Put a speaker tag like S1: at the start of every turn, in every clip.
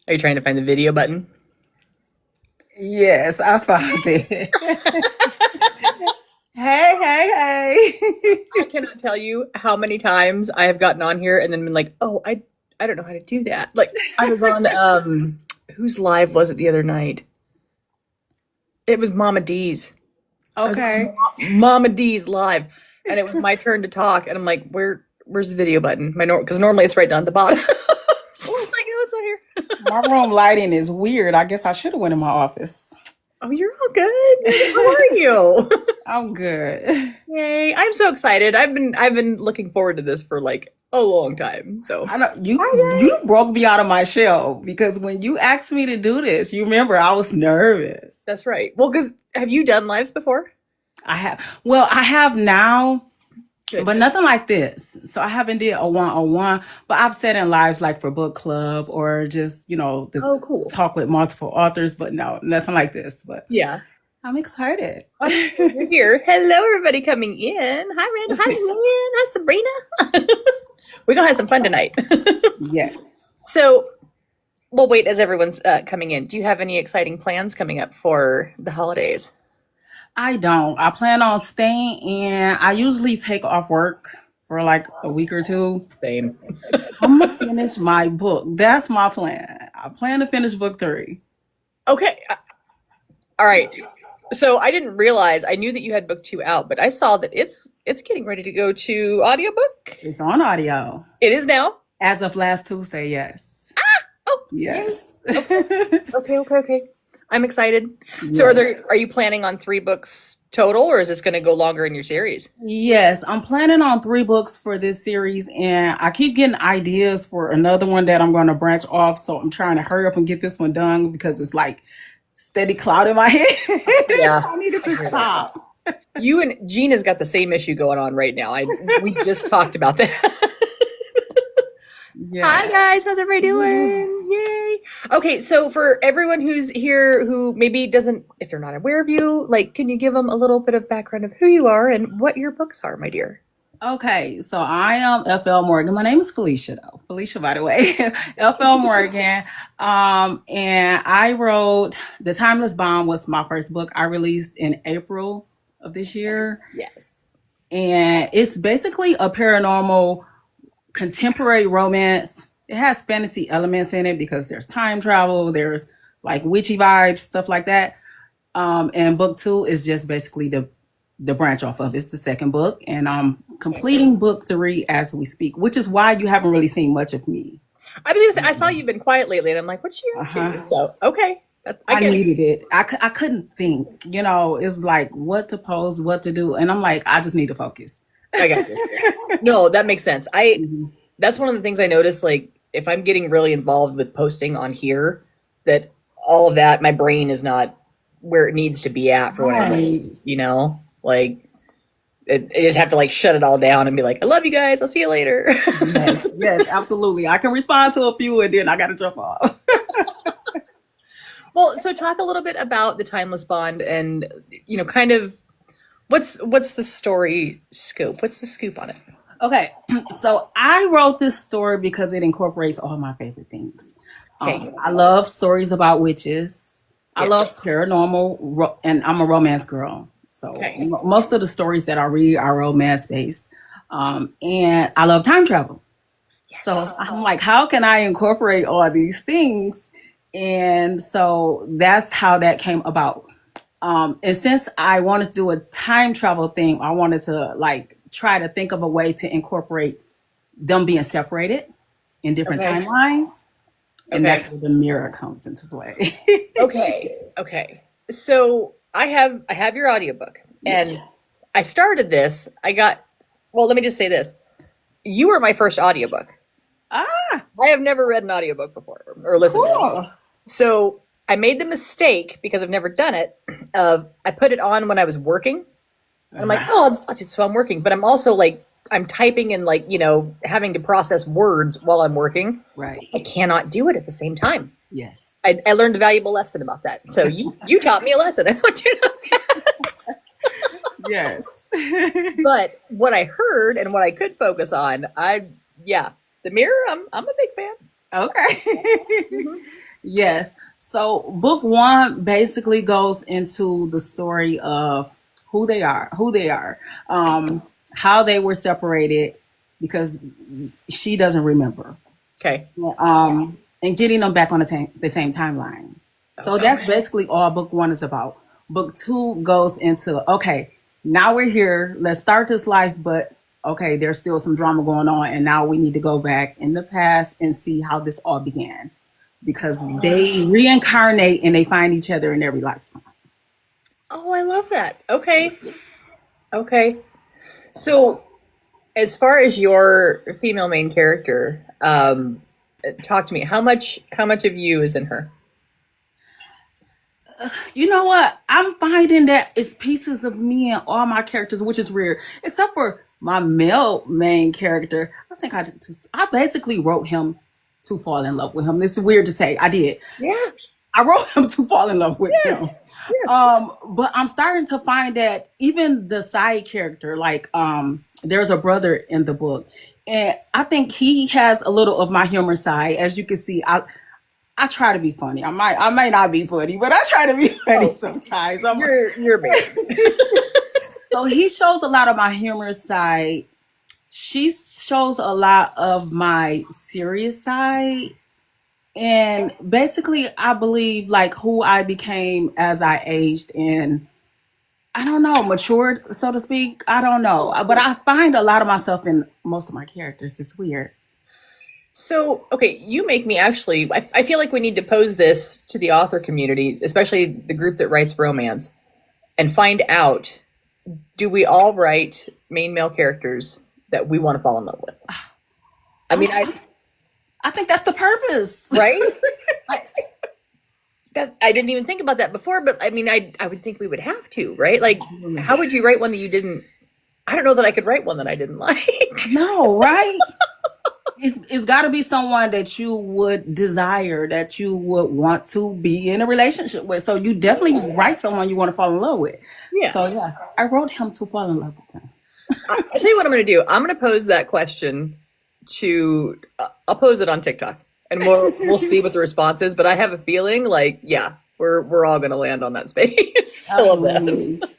S1: Are you trying to find the video button?
S2: Yes, I found it. Hey, hey,
S1: I
S2: hey.
S1: cannot tell you how many times I have gotten on here and then been like, oh, I don't know how to do that. Like I was on whose live was it the other night? It was Mama D's. I was on
S2: Okay.
S1: Mama D's live, and it was my turn to talk, and I'm like, where's the video button? Because normally it's right down at the bottom. She's
S2: Ooh,
S1: like, oh, it's not here.
S2: my room lighting is weird. I guess I should have went in my office.
S1: Oh, you're all good. How are you?
S2: I'm good.
S1: Yay! I'm so excited. I've been looking forward to this for like a long time. So
S2: I know
S1: hi,
S2: you broke me out of my shell because when you asked me to do this, you remember I was nervous.
S1: that's right. Well, because have you done lives before?
S2: I have now,
S1: Good.
S2: but nothing like this. So I haven't did a one-on-one, but I've sat in lives like for book club or just, to
S1: Oh, cool.
S2: talk with multiple authors, but no, nothing like this. But
S1: Yeah.
S2: I'm excited.
S1: Oh, you're here. Hello, everybody coming in. Hi, Randall. Hi, Lynn. Hi, Sabrina. We're gonna have some fun tonight.
S2: Yes.
S1: So, well, wait, as everyone's coming in, do you have any exciting plans coming up for the holidays?
S2: I don't. I plan on staying in. I usually take off work for like a week or two.
S1: Same.
S2: I'm gonna finish my book. That's my plan. I plan to finish book 3.
S1: Okay. All right. So I didn't realize. I knew that you had book 2 out, but I saw that it's getting ready to go to audiobook.
S2: It's on audio.
S1: It is now.
S2: As of last Tuesday, yes.
S1: Oh, yay.
S2: Yes.
S1: Okay. I'm excited. So
S2: Yes.
S1: are you planning on 3 books total, or is this going to go longer in your series?
S2: Yes, I'm planning on 3 books for this series, and I keep getting ideas for another one that I'm going to branch off. So I'm trying to hurry up and get this one done because it's like steady cloud in my head.
S1: Yeah,
S2: I needed
S1: I
S2: to
S1: hear that.
S2: stop.
S1: You and Gina's got the same issue going on right now. We just talked about that. Hi
S2: Yeah.
S1: guys, how's everybody doing? Yay! Okay, so for everyone who's here who maybe doesn't, if they're not aware of you, like, can you give them a little bit of background of who you are and what your books are, my dear?
S2: Okay, so I am FL Morgan. My name is Felicia, though. Felicia, by the way, FL Morgan. And I wrote The Timeless Bomb was my first book. I released in April of this year,
S1: Yes.
S2: and it's basically a paranormal contemporary romance. It has fantasy elements in it because there's time travel, there's like witchy vibes, stuff like that. And book 2 is just basically the branch off of. It's the second book, and I'm completing book 3 as we speak, which is why you haven't really seen much of me.
S1: I believe I saw you've been quiet lately, and I'm like, what's she up
S2: Uh-huh.
S1: to? So, okay. I
S2: I
S1: get it.
S2: needed it. I couldn't think. It's like what to post, what to do, and I'm like, I just need to focus.
S1: I got you. No, that makes sense.
S2: Mhm.
S1: That's one of the things I notice, like, if I'm getting really involved with posting on here, that all of that, my brain is not where it needs to be at for what I'm
S2: Right.
S1: like, I just have to like shut it all down and be like, I love you guys. I'll see you later.
S2: Yes, yes, absolutely. I can respond to a few, and then I got to jump off.
S1: Well, so talk a little bit about the Timeless Bond and, kind of what's the story scope? What's the scoop on it?
S2: Okay, so I wrote this story because it incorporates all my favorite things.
S1: Okay.
S2: I love stories about witches. I
S1: Yes.
S2: love paranormal, and I'm a romance girl. So
S1: Okay.
S2: most of the stories that I read are romance based. And I love time travel. So I'm like, how can I incorporate all these things? And so that's how that came about. And since I wanted to do a time travel thing, I wanted to like try to think of a way to incorporate them being separated in different
S1: Okay.
S2: timelines. And
S1: Okay.
S2: that's where the mirror comes into play.
S1: Okay. So I have your audiobook, and
S2: Yes.
S1: I started this. Well, let me just say this. You were my first audiobook.
S2: Ah,
S1: I have never read an audiobook before or listened to it.
S2: cool.
S1: So I made the mistake, because I've never done it, of I put it on when I was working. And I'm like, oh, so I'm working. But I'm also like, I'm typing and like, having to process words while I'm working.
S2: Right.
S1: I cannot do it at the same time.
S2: Yes.
S1: I learned a valuable lesson about that. So you taught me a lesson. I want you to know.
S2: Yes.
S1: But what I heard and what I could focus on, the mirror, I'm a big fan.
S2: Okay.
S1: Mhm.
S2: Yes. So book one basically goes into the story of who they are, um, how they were separated because she doesn't remember,
S1: Okay.
S2: and getting them back on the same timeline. So
S1: Okay.
S2: that's basically all book one is about. Book two goes into, okay, now we're here. Let's start this life, but okay, there's still some drama going on, and now we need to go back in the past and see how this all began because they reincarnate and they find each other in every lifetime.
S1: Oh, I love that. Okay. Okay. So, as far as your female main character, talk to me. How much of you is in her?
S2: You know what? I'm finding that it's pieces of me and all my characters, which is weird, except for my male main character. I basically wrote him to fall in love with him. This is weird to say. I did.
S1: Yeah.
S2: I wrote him to fall in love with
S1: Yes.
S2: him.
S1: Yes.
S2: But I'm starting to find that even the side character, like there's a brother in the book, and I think he has a little of my humor side. As you can see, I try to be funny. I might not be funny, but I try to be funny
S1: Oh,
S2: sometimes.
S1: you're amazing.
S2: So he shows a lot of my humor side. She shows a lot of my serious side. And basically, I believe like who I became as I aged and I don't know, matured, so to speak. I don't know. But I find a lot of myself in most of my characters. It's weird.
S1: So, okay, you make me actually. I feel like we need to pose this to the author community, especially the group that writes romance, and find out, do we all write main male characters that we want to fall in love with? I
S2: I'm,
S1: mean,
S2: I think that's the purpose.
S1: right? I, I didn't even think about that before, but I mean, I would think we would have to, right? Like, how would you write one that you didn't? I don't know that I could write one that I didn't like.
S2: No, right? It's got to be someone that you would desire, that you would want to be in a relationship with. So you definitely write someone you want to fall in love with.
S1: Yeah.
S2: So yeah, I wrote him to fall in love with him.
S1: I'll tell you what I'm going to do. I'm going to pose that question to. I'll pose it on TikTok, and we'll see what the response is. But I have a feeling, like, yeah, we're all going to land on that space. I love that.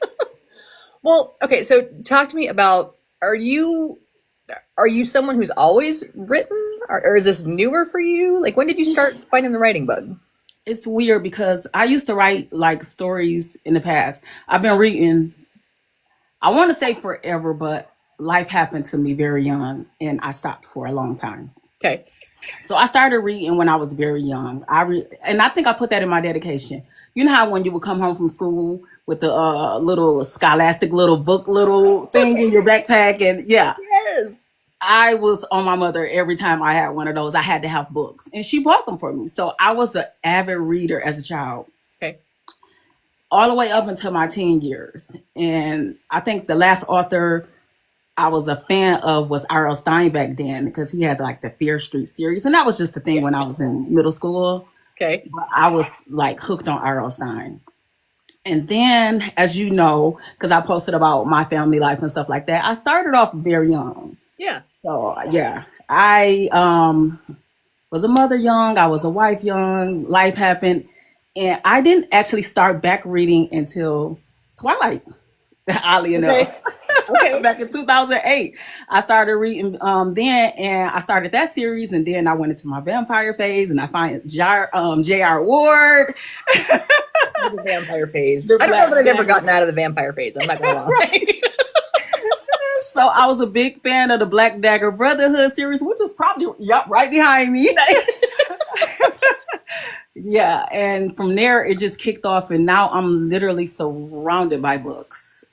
S1: Well, okay. So talk to me about. Are you someone who's always written, or is this newer for you? Like, when did you start finding the writing bug?
S2: It's weird because I used to write like stories in the past. I've been reading, I want to say forever, but life happened to me very young and I stopped for a long time.
S1: Okay.
S2: So I started reading when I was very young. And I think I put that in my dedication. You know how when you would come home from school with the little scholastic little book little thing in your backpack, and yeah,
S1: Yes.
S2: I was on my mother every time I had one of those. I had to have books, and she bought them for me. So I was an avid reader as a child,
S1: Okay.
S2: all the way up until my teen years. And I think the last author I was a fan of was R.L. Stein back then because he had like the Fear Street series. And that was just the thing when I was in middle school.
S1: Okay.
S2: But I was like hooked on R.L. Stein. And then, as you know, because I posted about my family life and stuff like that, I started off very young.
S1: Yeah.
S2: So, yeah, I was a mother young. I was a wife young. Life happened. And I didn't actually start back reading until Twilight, oddly enough.
S1: Okay. Okay.
S2: Back in 2008, I started reading then, and I started that series, and then I went into my vampire phase, and I find J.R. Ward.
S1: The vampire phase.
S2: The
S1: I don't know that I've
S2: Black
S1: ever gotten out of the vampire phase. I'm not gonna lie.
S2: So I was a big fan of the Black Dagger Brotherhood series, which is probably right behind me. Yeah, and from there it just kicked off, and now I'm literally surrounded by books.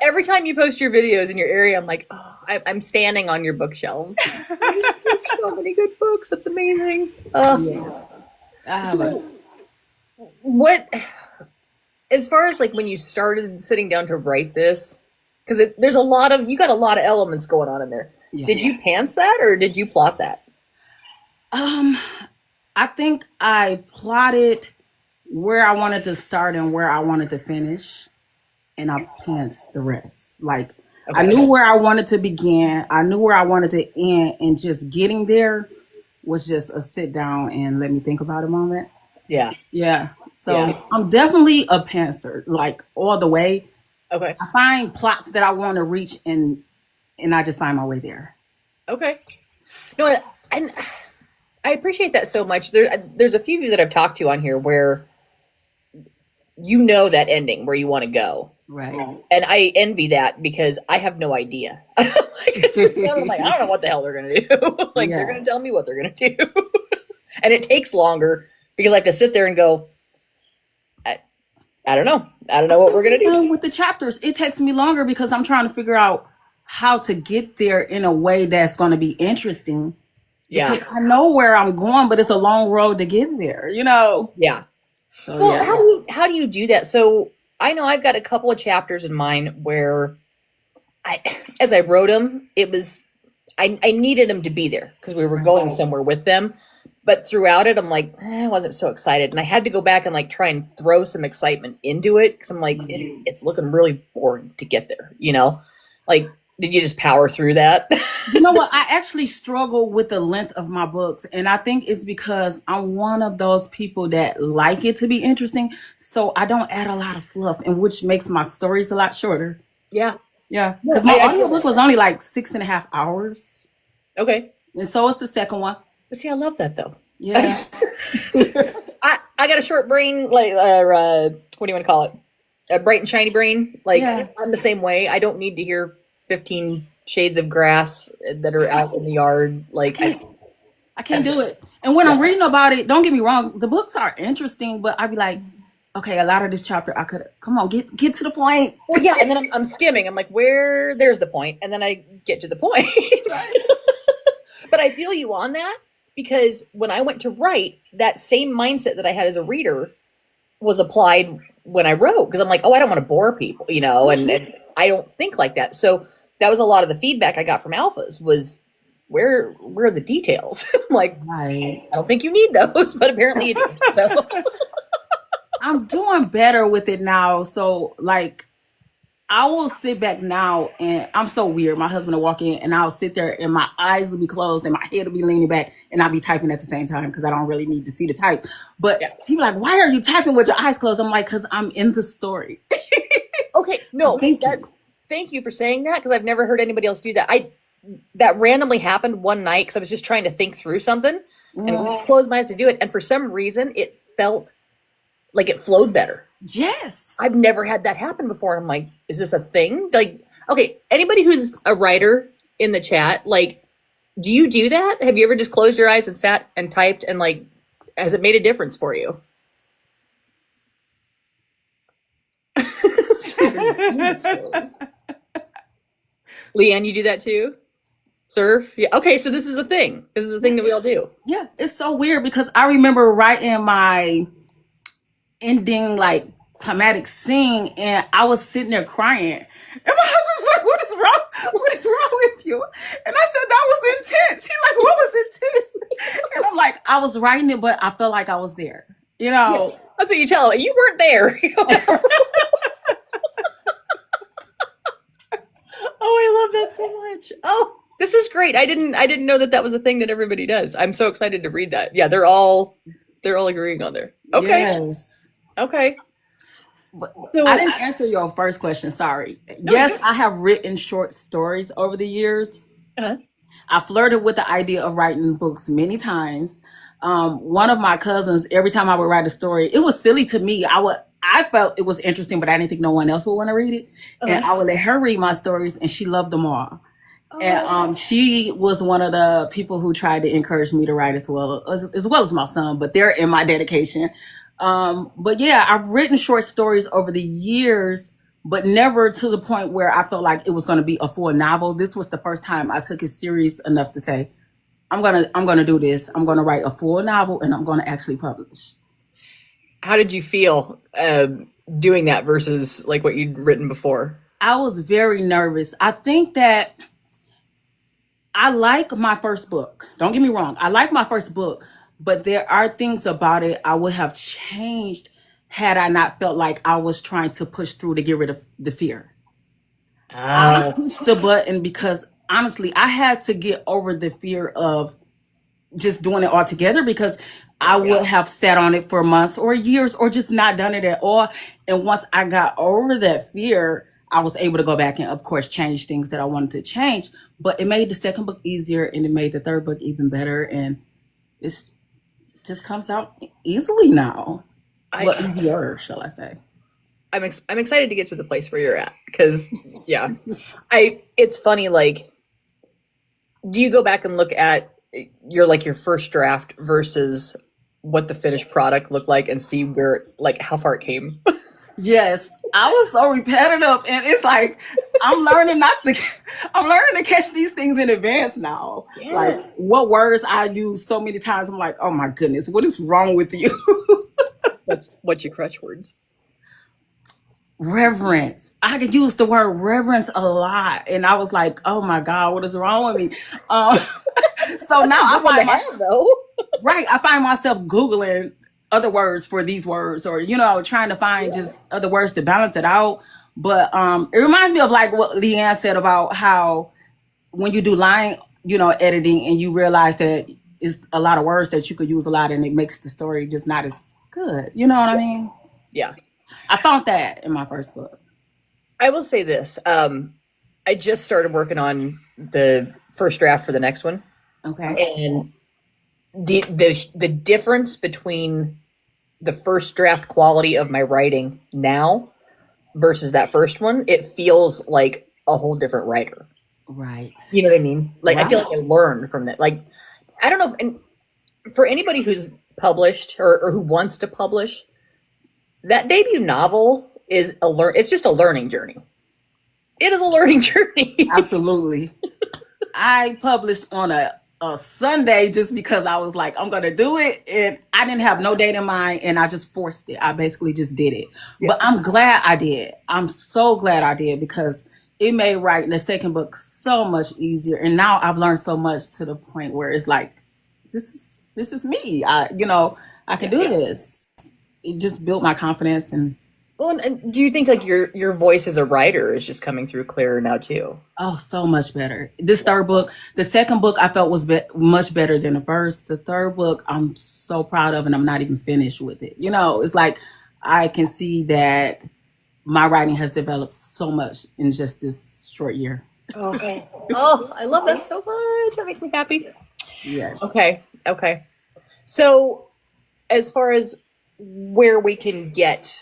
S1: Every time you post your videos in your area, I'm like, oh, I'm standing on your bookshelves. There's so many good books. That's amazing.
S2: Yes. I have
S1: So, what, as far as like when you started sitting down to write this, because you got a lot of elements going on in there.
S2: yeah.
S1: Did you pants that or did you plot that?
S2: Um, I think I plotted where I wanted to start and where I wanted to finish, and I pantsed the rest. Like I
S1: Okay.
S2: knew where I wanted to begin, I knew where I wanted to end, and just getting there was just a sit down and let me think about a moment.
S1: Yeah.
S2: Yeah.
S1: Yeah.
S2: So I'm definitely a pantser, like all the way.
S1: Okay.
S2: I find plots that I want to reach and I just find my way there.
S1: Okay. No, and I appreciate that so much. There's a few of you that I've talked to on here where you know that ending where you want to go.
S2: Right.
S1: And I envy that because I have no idea. Like, I sit down, I'm like, I don't know what the hell they're gonna do. Like, they're
S2: Yeah.
S1: gonna tell me what they're gonna do. And it takes longer because I have to sit there and go, I don't know. I don't know what we're gonna do.
S2: Same with the chapters. It takes me longer because I'm trying to figure out how to get there in a way that's going to be interesting
S1: Yeah.
S2: because I know where I'm going, but it's a long road to get there, you know?
S1: Yeah.
S2: So,
S1: Well,
S2: yeah.
S1: how do you do that? So I know I've got a couple of chapters in mind where as I wrote them, it was I needed them to be there because we were going somewhere with them. But throughout it, I'm like, I wasn't so excited, and I had to go back and like try and throw some excitement into it because I'm like, it's looking really boring to get there, you know? Like, did you just power through that?
S2: You know what? I actually struggle with the length of my books, and I think it's because I'm one of those people that like it to be interesting, so I don't add a lot of fluff, and which makes my stories a lot shorter.
S1: Yeah.
S2: Yeah,
S1: No,
S2: because my
S1: I feel
S2: audiobook was only like 6.5 hours,
S1: okay.
S2: and so is the second one.
S1: But see, I love that though.
S2: Yeah.
S1: I got a short brain, like what do you want to call it? A bright and shiny brain. Like
S2: Yeah.
S1: I'm the same way. I don't need to hear 15 shades of grass that are out in the yard. Like
S2: I can't do it. And when I'm reading about it, don't get me wrong, the books are interesting, but I'd be like, okay, a lot of this chapter I could come on, get to the point.
S1: well, yeah, and then I'm skimming. I'm like, where? There's the point, and then I get to the point. But I feel you on that because when I went to write, that same mindset that I had as a reader was applied when I wrote because I'm like, oh, I don't want to bore people, you know, and I don't think like that. So that was a lot of the feedback I got from alphas was where are the details? I'm like,
S2: Right.
S1: I don't think you need those, but apparently you do. So
S2: I'm doing better with it now. So like I will sit back now and I'm so weird. My husband will walk in and I'll sit there and my eyes will be closed and my head will be leaning back and I'll be typing at the same time because I don't really need to see the type. But
S1: yeah.
S2: people are like, why are you typing with your eyes closed? I'm like, because I'm in the story.
S1: Okay, no,
S2: Thank you.
S1: for saying that because I've never heard anybody else do that. That randomly happened one night because I was just trying to think through something and closed my eyes to do it, and for some reason it felt like it flowed better.
S2: Yes.
S1: I've never had that happen before. I'm like, is this a thing? Like, okay, anybody who's a writer in the chat, like, do you do that? Have you ever just closed your eyes and sat and typed and like, has it made a difference for you? Leanne, you do that too? Surf? Yeah. Okay, so this is a thing. This is a thing that we all do.
S2: Yeah, it's so weird because I remember writing my ending like climatic scene and I was sitting there crying. And my husband was like, what is wrong? What is wrong with you? And I said, that was intense. He's like, what was intense? And I'm like, I was writing it, but I felt like I was there. You know?
S1: Yeah, that's what you tell them. You weren't there. Oh, I love that so much. Oh, this is great. I didn't know that was a thing that everybody does. I'm so excited to read that. Yeah, they're all agreeing on there. Okay.
S2: Yes.
S1: Okay.
S2: But
S1: So
S2: I didn't answer your first question. Sorry.
S1: No,
S2: yes, I have written short stories over the years.
S1: uh-huh.
S2: I flirted with the idea of writing books many times. One of my cousins, every time I would write a story, it was silly to me. I felt it was interesting, but I didn't think no one else would want to read it. And I would let her read my stories, and she loved them all. And she was one of the people who tried to encourage me to write as well as my son, but they're in my dedication. But yeah, I've written short stories over the years, but never to the point where I felt like it was going to be a full novel. This was the first time I took it serious enough to say, I'm gonna do this. I'm gonna write a full novel, and I'm gonna actually publish.
S1: How did you feel doing that versus like what you'd written before?
S2: I was very nervous. I think that I like my first book. Don't get me wrong. I like my first book, but there are things about it I would have changed had I not felt like I was trying to push through to get rid of the fear. I pushed the button because honestly, I had to get over the fear of just doing it all together, because I would have sat on it for months or years or just not done it at all. And once I got over that fear, I was able to go back and, of course, change things that I wanted to change. But it made the second book easier, and it made the third book even better. And it's just comes out easily now. Well, easier, shall I say?
S1: I'm excited to get to the place where you're at, because it's funny. Like, do you go back and look at your first draft versus what the finished product looked like and see where, like, how far it came?
S2: Yes, I was so repetitive, and it's like I'm learning to catch these things in advance now.
S1: Yes.
S2: Like, what words I use so many times, I'm like, oh my goodness, what is wrong with you?
S1: What's your crutch words?
S2: Reverence. I could use the word reverence a lot, and I was like, oh my God, what is wrong with me? So now I find myself Googling other words for these words, or trying to find just other words to balance it out. But it reminds me of like what Leanne said about how when you do line editing, and you realize that it's a lot of words that you could use a lot, and it makes the story just not as good. You know what I mean?
S1: Yeah,
S2: I found that in my first book.
S1: I will say this. I just started working on the first draft for the next one.
S2: Okay.
S1: And the difference between the first draft quality of my writing now versus that first one, it feels like a whole different writer.
S2: Right.
S1: You know what I mean? Like,
S2: right.
S1: I feel like I learned from that. Like, I don't know. And for anybody who's published or who wants to publish, that debut novel is it's just a learning journey. It is a learning journey.
S2: Absolutely. I published on a Sunday just because I was like, I'm going to do it. And I didn't have no date in mind, and I just forced it. I basically just did it. Yeah. But I'm glad I did. I'm so glad I did, because it made writing the second book so much easier. And now I've learned so much to the point where it's like, this is me. I can do this. It just built my confidence. And
S1: well, and do you think like your voice as a writer is just coming through clearer now too?
S2: Oh, so much better. This third book, the second book I felt was much better than the first. The third book I'm so proud of, and I'm not even finished with it. It's like I can see that my writing has developed so much in just this short year.
S1: Okay. Oh, I love that so much. That makes me happy.
S2: Yeah.
S1: Okay. So as far as where we can get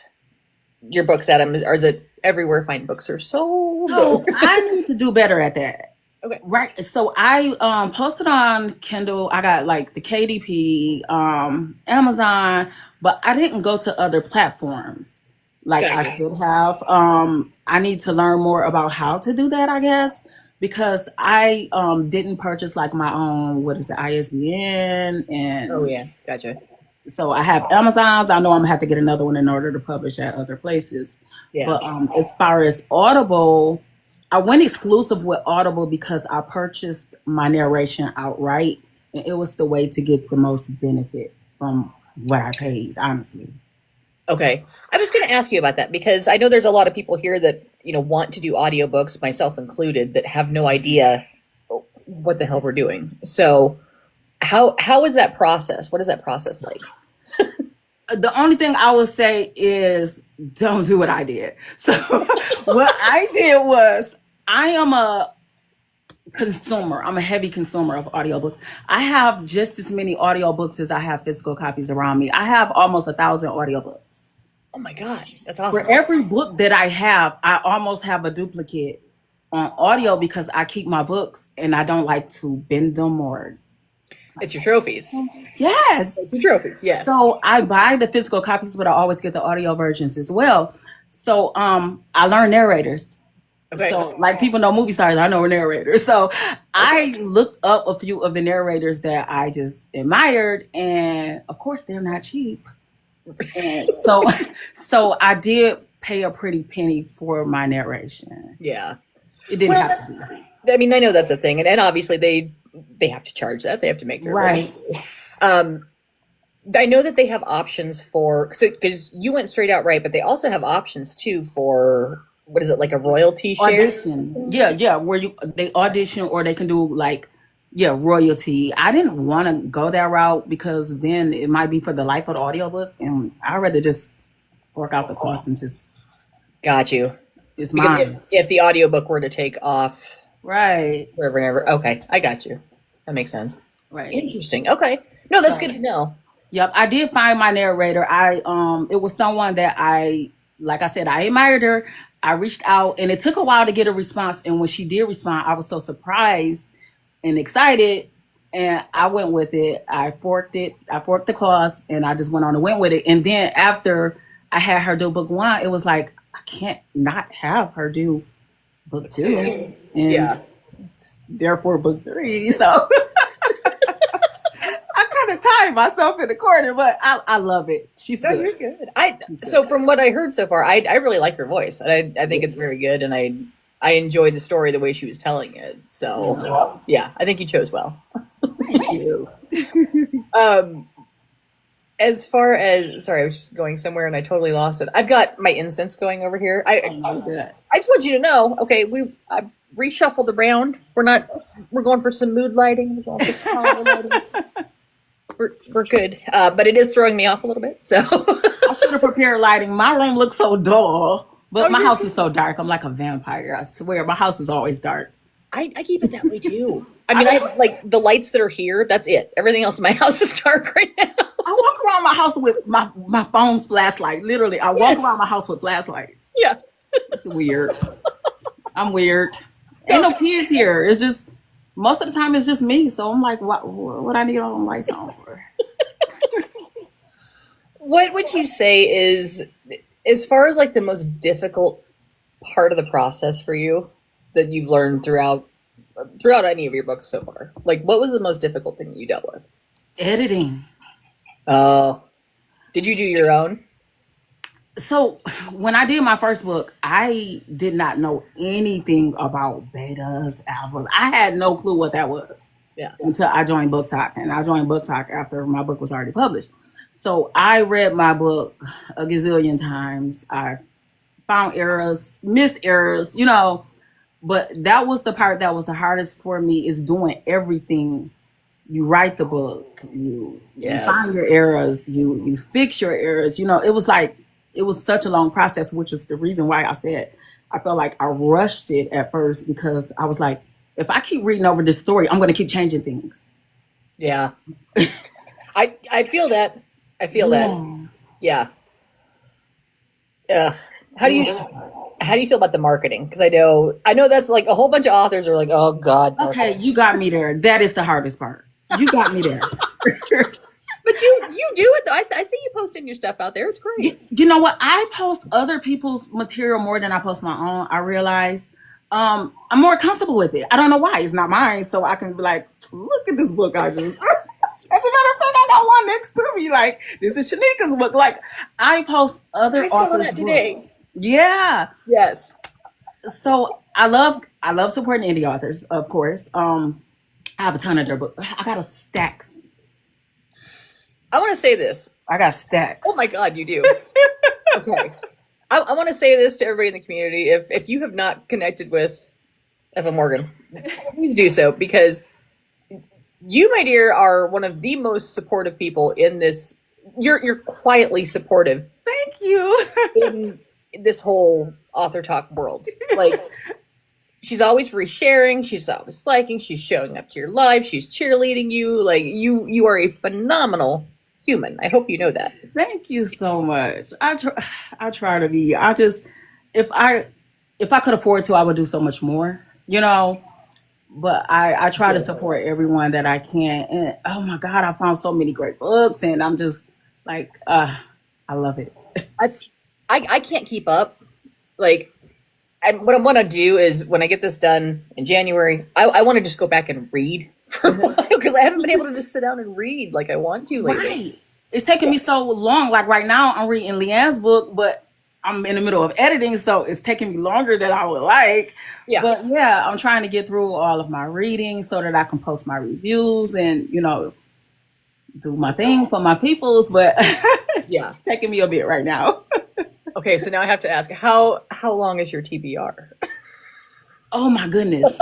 S1: your books, Adam, or is it everywhere fine books are sold?
S2: So I need to do better at that.
S1: Okay.
S2: Right. So I posted on Kindle. I got like the KDP, Amazon, but I didn't go to other platforms like I should have. I need to learn more about how to do that, I guess, because I didn't purchase like my own, ISBN, and
S1: oh yeah, gotcha.
S2: So I have Amazon's. I know I'm gonna have to get another one in order to publish at other places. Yeah. But as far as Audible, I went exclusive with Audible because I purchased my narration outright, and it was the way to get the most benefit from what I paid, honestly.
S1: Okay. I was going to ask you about that, because I know there's a lot of people here that, want to do audiobooks, myself included, that have no idea what the hell we're doing. So how is that process? What is that process like?
S2: The only thing I would say is don't do what I did. So what I did was, I am a consumer. I'm a heavy consumer of audiobooks. I have just as many audiobooks as I have physical copies around me. I have almost 1,000 audiobooks.
S1: Oh my God, that's awesome.
S2: For every book that I have, I almost have a duplicate on audio, because I keep my books and I don't like to bend them or...
S1: It's your trophies.
S2: Yes.
S1: It's your trophies, yeah.
S2: So I buy the physical copies, but I always get the audio versions as well. So I learn narrators. Okay. So like people know movie stars, I know narrators. So I looked up a few of the narrators that I just admired, and of course they're not cheap. And so I did pay a pretty penny for my narration.
S1: Yeah.
S2: It didn't have to be.
S1: I mean, I know that's a thing, and obviously they have to charge that. They have to make their
S2: right.
S1: I know that they have options for, because you went straight out right, but they also have options too for, what is it, like a royalty share?
S2: Audition. Yeah, where they audition, or they can do like, Yeah, royalty. I didn't want to go that route because then it might be for the life of the audiobook, and I'd rather just fork out the cost and just
S1: Got you.
S2: it's
S1: Because
S2: mine.
S1: if the audiobook were to take off
S2: Right.
S1: wherever, never. Okay, I got you. That makes sense.
S2: Right.
S1: Interesting. Okay. No, that's
S2: So,
S1: good to know.
S2: yep, I did find my narrator. It was someone that like I said, I admired her. I reached out and it took a while to get a response. And when she did respond, I was so surprised and excited. And I went with it. I forked the cost and I just went on and went with it. And then after I had her do book 1, it was like, I can't not have her do book 2. And
S1: Yeah.
S2: therefore book 3. So I kind of tied myself in the corner, but I love it. She's
S1: No,
S2: good.
S1: you're good. So from what I heard so far, I really like her voice. I think it's very good, and I enjoyed the story the way she was telling it. So yeah, I think you chose well.
S2: Thank you.
S1: As far as sorry, I was just going somewhere and I totally lost it. I've got my incense going over here. I just want you to know. Okay, I reshuffled around. We're going for some mood lighting. We're going for some holiday lighting. We're good, but it is throwing me off a little bit. So
S2: I should have prepared lighting. My room looks so dull, but my house is so dark. I'm like a vampire. I swear, my house is always dark.
S1: I keep it that way too. I mean, I like the lights that are here. That's it. Everything else in my house is dark right now.
S2: I walk around my house with my phone's flashlight. Literally, I walk around my house with flashlights.
S1: Yeah,
S2: It's weird. I'm weird. Ain't no kids here. It's just most of the time it's just me. So I'm like, what I need all the lights on for?
S1: What would you say is, as far as like the most difficult part of the process for you that you've learned throughout any of your books so far? Like, what was the most difficult thing you dealt with?
S2: Editing.
S1: Oh, did you do your own?
S2: So when I did my first book, I did not know anything about betas, alphas. I had no clue what that was.
S1: Yeah.
S2: Until I joined Book Talk. And I joined Book Talk after my book was already published. So I read my book a gazillion times. I found errors, missed errors, but that was the part that was the hardest for me, is doing everything. You write the book, you find your errors, you fix your errors. It was such a long process, which is the reason why I said I felt like I rushed it at first, because I was like, if I keep reading over this story, I'm going to keep changing things.
S1: Yeah. I feel that. I feel that. Yeah. How do you feel about the marketing? Because I know that's like a whole bunch of authors are like, oh God.
S2: Okay, you got me there. That is the hardest part. You got me there.
S1: But you do it though. I see you posting your stuff out there. It's great.
S2: You know what? I post other people's material more than I post my own. I realize I'm more comfortable with it. I don't know why. It's not mine, so I can be like, look at this book I just. As a matter of fact, I got one next to me. Like, this is Shanika's book. Like, I post other authors'
S1: saw that today.
S2: books. Yeah.
S1: Yes.
S2: So I love supporting indie authors, of course. I have a ton of their books. I got a stacks.
S1: I want to say this.
S2: I got stacks.
S1: Oh my God, you do. Okay. I want to say this to everybody in the community. If you have not connected with Eva Morgan, please do so, because you, my dear, are one of the most supportive people in this. You're quietly supportive.
S2: Thank you.
S1: In this whole author talk world. Like, she's always resharing, she's always liking, she's showing up to your live, she's cheerleading you. Like, you are a phenomenal human. I hope you know that.
S2: Thank you so much. I try to be. If I could afford to, I would do so much more, but I try to support everyone that I can. And oh my God, I found so many great books, and I'm just like, I love it.
S1: I can't keep up. Like, what I want to do is, when I get this done in January, I want to just go back and read for a while, because I haven't been able to just sit down and read like I want to lately.
S2: Right. It's taking me so long. Like right now, I'm reading Leanne's book, but I'm in the middle of editing, so it's taking me longer than I would like. Yeah. But yeah, I'm trying to get through all of my reading so that I can post my reviews and, do my thing for my peoples. But it's taking me a bit right now.
S1: Okay, so now I have to ask, how long is your TBR?
S2: Oh my goodness.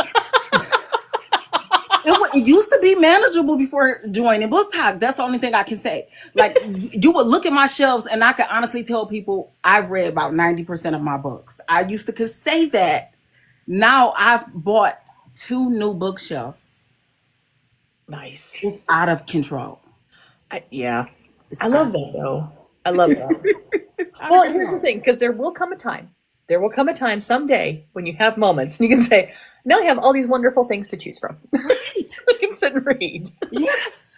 S2: it used to be manageable before joining Book Talk. That's the only thing I can say. Like, you would look at my shelves, and I could honestly tell people I've read about 90% of my books. I used to could say that. Now I've bought 2 new bookshelves.
S1: Nice.
S2: It's out of control.
S1: Yeah.
S2: It's
S1: I love
S2: out
S1: that though. I love that.
S2: it's out of
S1: Well, here's the
S2: control.
S1: thing, because there will come a time. There will come a time someday when you have moments and you can say, now I have all these wonderful things to choose from.
S2: Right.
S1: I can sit and read.
S2: Yes.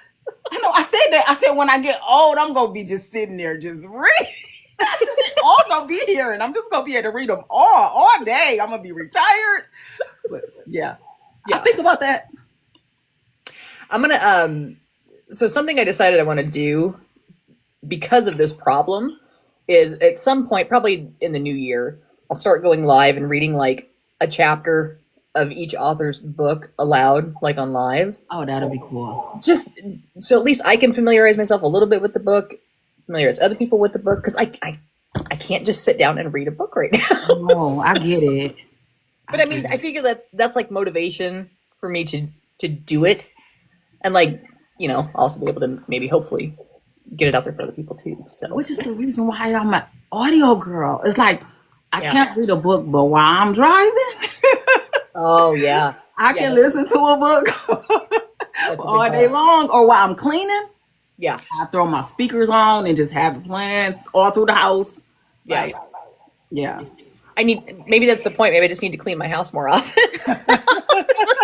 S2: I know. I said that. I said when I get old, I'm gonna be just sitting there just reading. I said they all gonna be here, and I'm just gonna be able to read them all day. I'm gonna be retired. But yeah, I
S1: Yeah.
S2: think about that.
S1: I'm gonna so something I decided I want to do because of this problem is at some point, probably in the new year, I'll start going live and reading like a chapter of each author's book aloud, like on live.
S2: Oh, that'll be cool.
S1: Just so at least I can familiarize myself a little bit with the book, familiarize other people with the book, because I can't just sit down and read a book right now.
S2: Oh, I get it.
S1: But I mean, I figure that that's like motivation for me to do it, and like I'll also be able to maybe hopefully get it out there for other people too. So
S2: Which is the reason why I'm an audio girl. It's like I
S1: Yeah.
S2: can't read a book, but while I'm driving,
S1: oh yeah,
S2: I can listen to a book
S1: that's a big
S2: all day
S1: part.
S2: long. Or while I'm cleaning,
S1: Yeah,
S2: I throw my speakers on and just have it playing all through the house.
S1: yeah.
S2: Like, yeah.
S1: Maybe that's the point. Maybe I just need to clean my house more often. I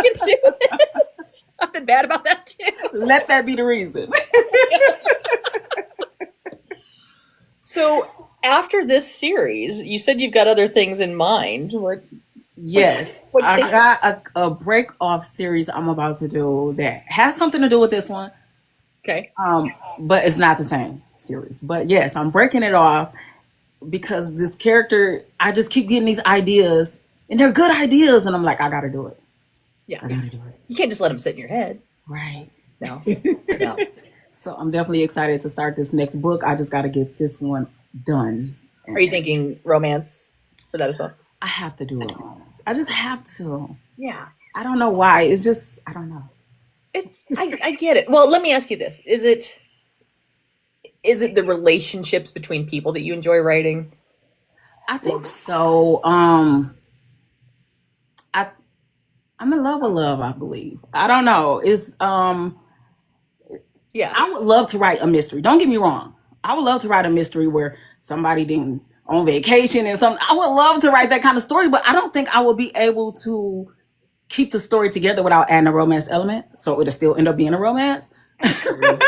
S1: can do it. I've been bad about that too.
S2: Let that be the reason.
S1: So after this series, you said you've got other things in mind.
S2: Yes.
S1: What'd you
S2: I
S1: think?
S2: got a break off series I'm about to do that has something to do with this one.
S1: Okay.
S2: But it's not the same series. But yes, I'm breaking it off because this character, I just keep getting these ideas and they're good ideas. And I'm like, I got to do it.
S1: Yeah.
S2: I got to do it.
S1: You can't just let them sit in your head.
S2: Right.
S1: No. No.
S2: So I'm definitely excited to start this next book. I just got to get this one done.
S1: Are you thinking romance for that as well?
S2: I have to do it. I just have to.
S1: Yeah.
S2: I don't know why. It's just, I don't know.
S1: I get it. Well, let me ask you this. Is it the relationships between people that you enjoy writing?
S2: I think so. I'm in love with love, I believe. I don't know. It's
S1: Yeah.
S2: I would love to write a mystery. Don't get me wrong. I would love to write a mystery where somebody didn't on vacation and something. I would love to write that kind of story, but I don't think I would be able to keep the story together without adding a romance element. So it'll still end up being a romance.
S1: Yeah,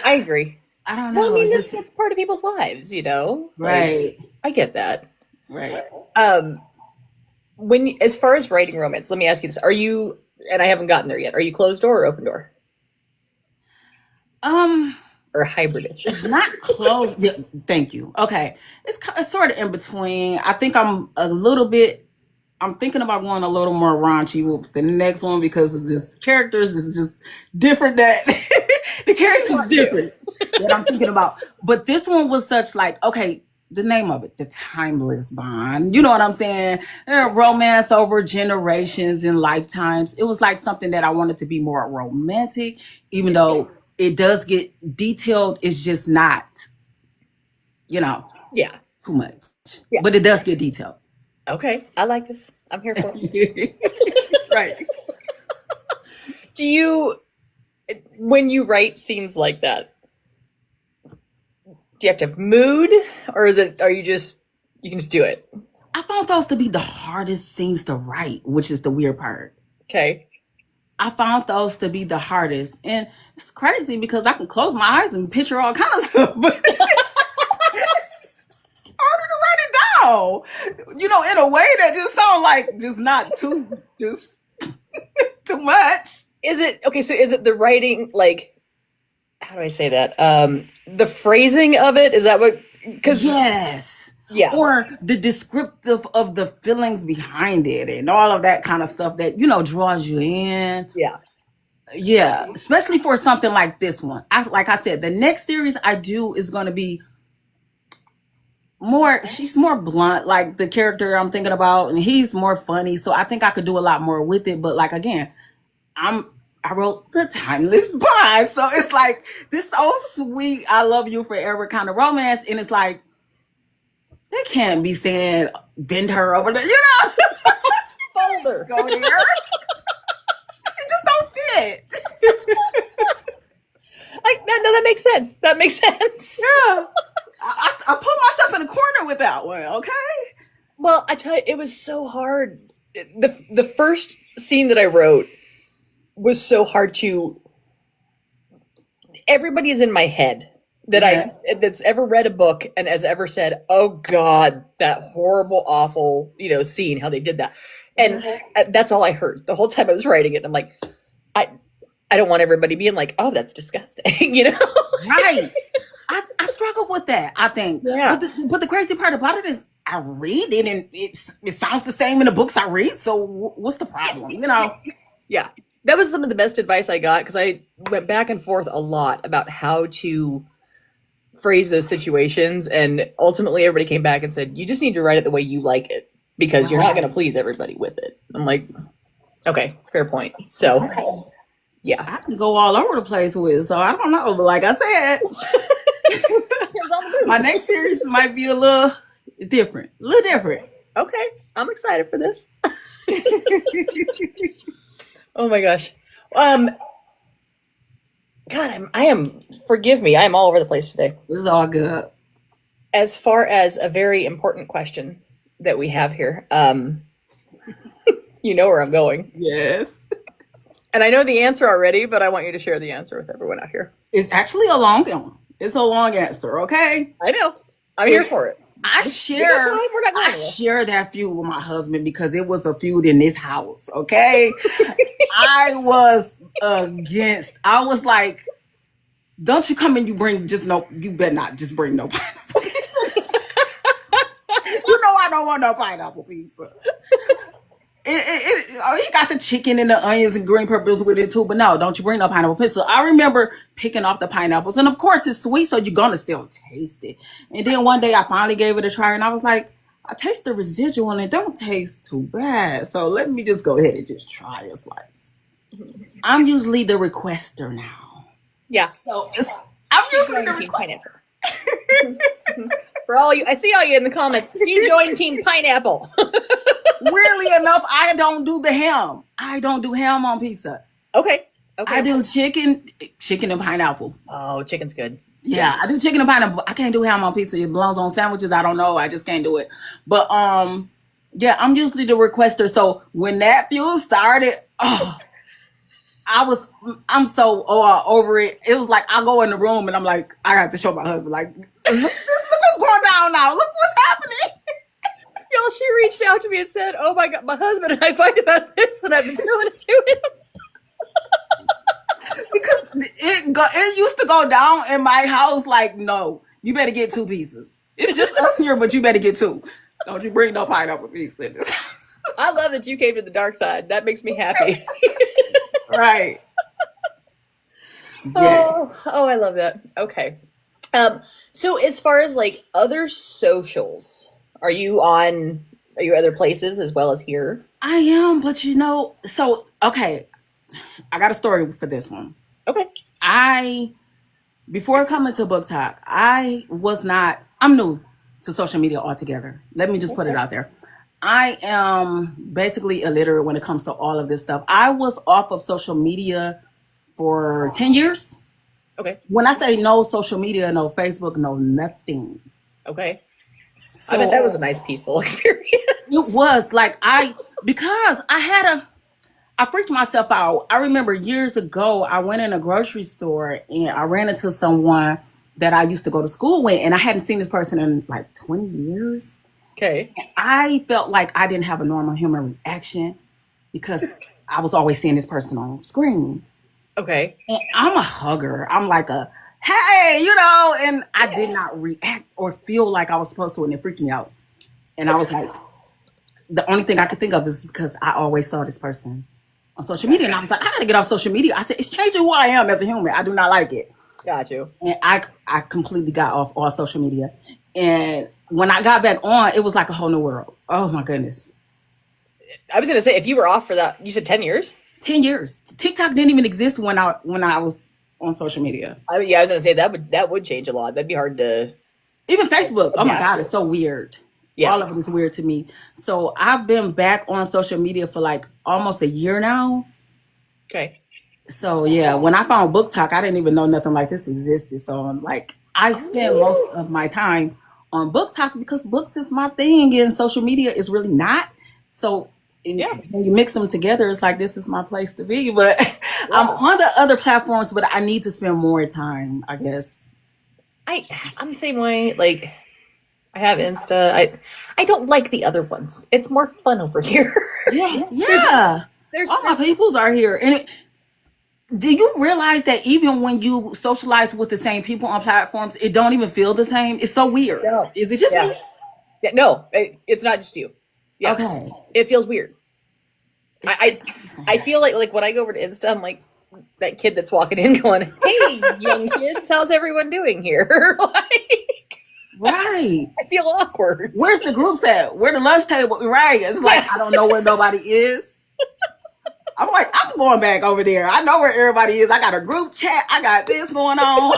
S1: I agree.
S2: I don't know.
S1: Well, I mean,
S2: It's
S1: that's part of people's lives, Like,
S2: right.
S1: I get that.
S2: Right.
S1: As far as writing romance, let me ask you this: Are you? And I haven't gotten there yet. Are you closed door or open door or hybridish?
S2: It's not close. Yeah, thank you. Okay. It's sort of in between. I think I'm thinking about going a little more raunchy with the next one because this characters is just different that the characters is different that I'm thinking about. But this one was such like, okay, the name of it, the timeless bond. You know what I'm saying? Romance over generations and lifetimes. It was like something that I wanted to be more romantic, even though it does get detailed. It's just not,
S1: Yeah.
S2: too much.
S1: Yeah.
S2: But it does get detailed.
S1: Okay. I like this. I'm here for it.
S2: Right.
S1: Do you, when you write scenes like that, do you have to have mood, or are you can just do it?
S2: I found those to be the hardest scenes to write, which is the weird part.
S1: Okay.
S2: I found those to be the hardest. And it's crazy because I can close my eyes and picture all kinds of stuff, but it's harder to write it down. In a way that just sounds like just not just too much.
S1: Is it okay? So is it the writing, like, how do I say that? The phrasing of it, is that what? Because
S2: Yes.
S1: yeah,
S2: Or the descriptive of the feelings behind it and all of that kind of stuff that, draws you in.
S1: yeah,
S2: Yeah. Especially for something like this one. Like I said, the next series I do is going to be she's more blunt, like the character I'm thinking about, and he's more funny. So I think I could do a lot more with it. But like, again, I I wrote the timeless bond. So it's like this so sweet, I love you forever kind of romance. And it's like, they can't be saying bend her over there,
S1: Folder.
S2: go there. It just don't fit.
S1: No, that makes sense. That makes sense.
S2: Yeah. I put myself in a corner with that one, okay?
S1: Well, I tell you, it was so hard. The first scene that I wrote was so hard to. Everybody is in my head that's ever read a book and has ever said, "Oh God, that horrible, awful, scene, how they did that," and that's all I heard the whole time I was writing it. I'm like, I don't want everybody being like, "Oh, that's disgusting,"
S2: Right. I struggle with that, I think.
S1: Yeah.
S2: But the crazy part about it is I read it and it sounds the same in the books I read. So what's the problem?
S1: Yeah. That was some of the best advice I got because I went back and forth a lot about how to phrase those situations. And ultimately, everybody came back and said, you just need to write it the way you like it because you're not going to please everybody with it. I'm like, okay, fair point. So, yeah.
S2: I can go all over the place with it. So I don't know. But like I said, my next series might be a little different.
S1: Okay. I'm excited for this. Oh my gosh. God, I am, forgive me, I am all over the place today.
S2: This is all good.
S1: As far as a very important question that we have here, you know where I'm going.
S2: Yes.
S1: And I know the answer already, but I want you to share the answer with everyone out here.
S2: It's actually a long one. It's a long answer, okay?
S1: I know. I'm here for it.
S2: I share that feud with my husband because it was a feud in this house, okay? I was like, don't you come and you better not just bring no pineapple pizza. I don't want no pineapple pizza. He got the chicken and the onions and green peppers with it too, but no, don't you bring no pineapple pizza. I remember picking off the pineapples, and of course it's sweet, so you're gonna still taste it. And then one day I finally gave it a try, and I was like, I taste the residual, and it don't taste too bad. So let me just go ahead and just try a slice. I'm usually the requester now.
S1: Yeah.
S2: So I'm usually the requester.
S1: For all you, I see all you in the comments. You join Team Pineapple.
S2: Weirdly enough, I don't do the ham. I don't do ham on pizza.
S1: Okay.
S2: I do chicken and pineapple.
S1: Oh, chicken's good.
S2: Yeah, I do chicken and pineapple. I can't do ham on pizza. It belongs on sandwiches. I don't know. I just can't do it. But yeah, I'm usually the requester. So when that feud started, I'm so over it. It was like I go in the room and I'm like, I have to show my husband, like, look what's going down now. Look what's happening.
S1: Y'all, she reached out to me and said, oh my God, my husband and I fight about this and I've been telling it to him.
S2: Because it used to go down in my house like, no, you better get 2 pieces. It's just us here, but you better get 2. Don't you bring no pineapple pizza in this.
S1: I love that you came to the dark side. That makes me happy.
S2: Right. Yes.
S1: Oh, I love that. Okay. So as far as like other socials, are you other places as well as here?
S2: I am, but so, okay. I got a story for this one.
S1: Okay.
S2: Before coming to Book Talk, I'm new to social media altogether. Let me just put it out there. I am basically illiterate when it comes to all of this stuff. I was off of social media for 10 years.
S1: Okay.
S2: When I say no social media, no Facebook, no nothing.
S1: Okay.
S2: So,
S1: I bet that was a nice, peaceful experience.
S2: It was like because I freaked myself out. I remember years ago, I went in a grocery store and I ran into someone that I used to go to school with, and I hadn't seen this person in like 20 years.
S1: Okay.
S2: And I felt like I didn't have a normal human reaction because I was always seeing this person on screen.
S1: Okay.
S2: And I'm a hugger. I'm like hey, and I did not react or feel like I was supposed to, and it freaked me out. And I was like, the only thing I could think of is because I always saw this person on social media. And I was like, I got to get off social media. I said, it's changing who I am as a human. I do not like it.
S1: Got you.
S2: And I completely got off all social media. And when I got back on, it was like a whole new world. Oh, my goodness.
S1: I was going to say, if you were off for that, you said 10 years?
S2: 10 years. TikTok didn't even exist when I was on social media.
S1: I mean, yeah, I was gonna say that would change a lot. That'd be hard to
S2: Even Facebook. Oh my
S1: adapt
S2: God,
S1: to.
S2: it's so weird.
S1: Yeah.
S2: All of it is weird to me. So I've been back on social media for like almost a year now.
S1: Okay.
S2: So yeah, when I found Book Talk, I didn't even know nothing like this existed. So I'm like, I spend most
S1: Oh.
S2: of my time on Book Talk because books is my thing and social media is really not. So
S1: Yeah.
S2: when you mix them together, it's like this is my place to be. But I'm
S1: Yeah.
S2: on the other platforms, but I need to spend more time, I guess.
S1: I'm the same way. Like I have Insta. I don't like the other ones. It's more fun over here.
S2: Yeah,
S1: there's
S2: yeah.
S1: there's,
S2: All my
S1: there's
S2: peoples are here, and do you realize that even when you socialize with the same people on platforms, it don't even feel the same? It's so weird.
S1: no.
S2: Is it just
S1: Yeah.
S2: me?
S1: Yeah. No, it's not just you. Yeah.
S2: Okay.
S1: It feels weird.
S2: It's
S1: I
S2: not the
S1: I
S2: same.
S1: feel like when I go over to Insta, I'm like that kid that's walking in going, "Hey, young kids, how's everyone doing here?" Like
S2: Right.
S1: I feel awkward.
S2: Where's the groups at? Where the lunch table? Right. It's like
S1: Yeah.
S2: I don't know where nobody is. I'm like, I'm going back over there. I know where everybody is. I got a group chat. I got this going on.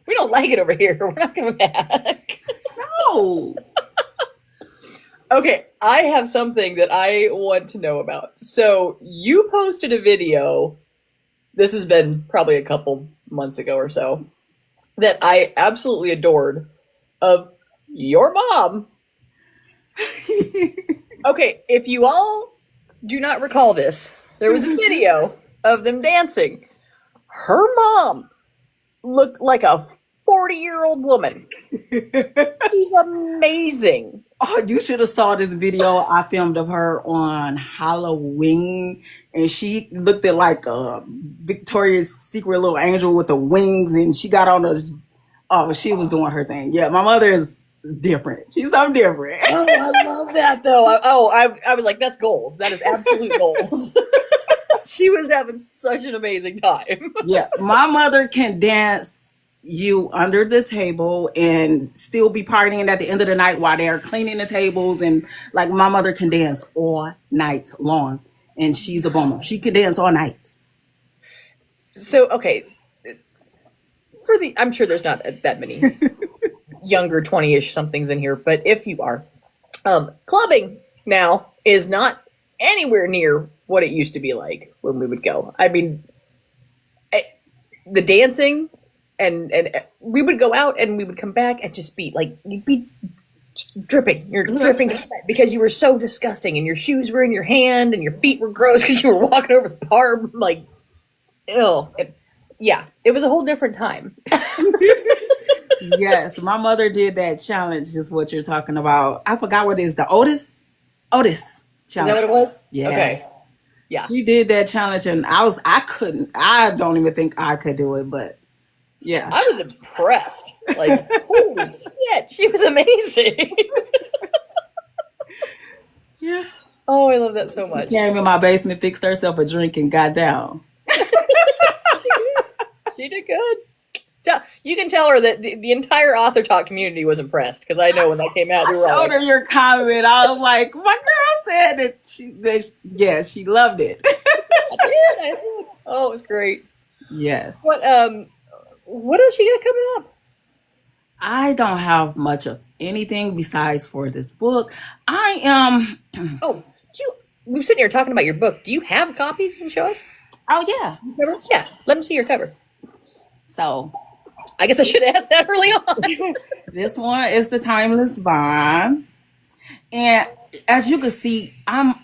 S1: We don't like it over here. We're not coming back.
S2: No.
S1: Okay, I have something that I want to know about. So you posted a video. This has been probably a couple months ago or so that I absolutely adored of your mom. Okay, if you all do not recall this, there was a video of them dancing. Her mom looked like a 40-year-old woman. She's amazing.
S2: Oh, you should have saw this video I filmed of her on Halloween, and she looked at like a Victoria's Secret little angel with the wings, and she got on a. Oh, she was doing her thing. Yeah, my mother is different. She's something different.
S1: Oh, I love that though. I was like, that's goals. That is absolute goals. She was having such an amazing time.
S2: Yeah, my mother can dance you under the table and still be partying at the end of the night while they're cleaning the tables, and like my mother can dance all night long, and she's a boomer. She can dance all night.
S1: So, okay, I'm sure there's not that many younger 20-ish somethings in here, but if you are, clubbing now is not anywhere near what it used to be like when we would go. I mean, the dancing and we would go out and we would come back and just be like, you'd be dripping. You're dripping sweat because you were so disgusting and your shoes were in your hand and your feet were gross because you were walking over the barb like, ew. Yeah, it was a whole different time.
S2: Yes, my mother did that challenge, is what you're talking about. I forgot what it is. The Otis
S1: Is that
S2: challenge.
S1: what it was?
S2: Yes.
S1: Okay. Yeah.
S2: She did that challenge, and I don't even think I could do it, but yeah.
S1: I was impressed. Like, holy shit, she was amazing.
S2: Yeah.
S1: Oh, I love that so
S2: She
S1: much.
S2: came in my basement, fixed herself a drink, and got down.
S1: She did good. You can tell her that the entire author talk community was impressed because I know when that came out,
S2: I
S1: we were all
S2: showed her
S1: like,
S2: your comment. I was like, my girl said that she loved it.
S1: I did. Oh, it was great.
S2: Yes.
S1: What else you got coming up?
S2: I don't have much of anything besides for this book. I am.
S1: Oh, we were sitting here talking about your book. Do you have copies you can show us?
S2: Oh, yeah.
S1: Cover? Yeah, let them see your cover.
S2: So
S1: I guess I should have asked that early on.
S2: this one is the Timeless Bond. And as you can see, I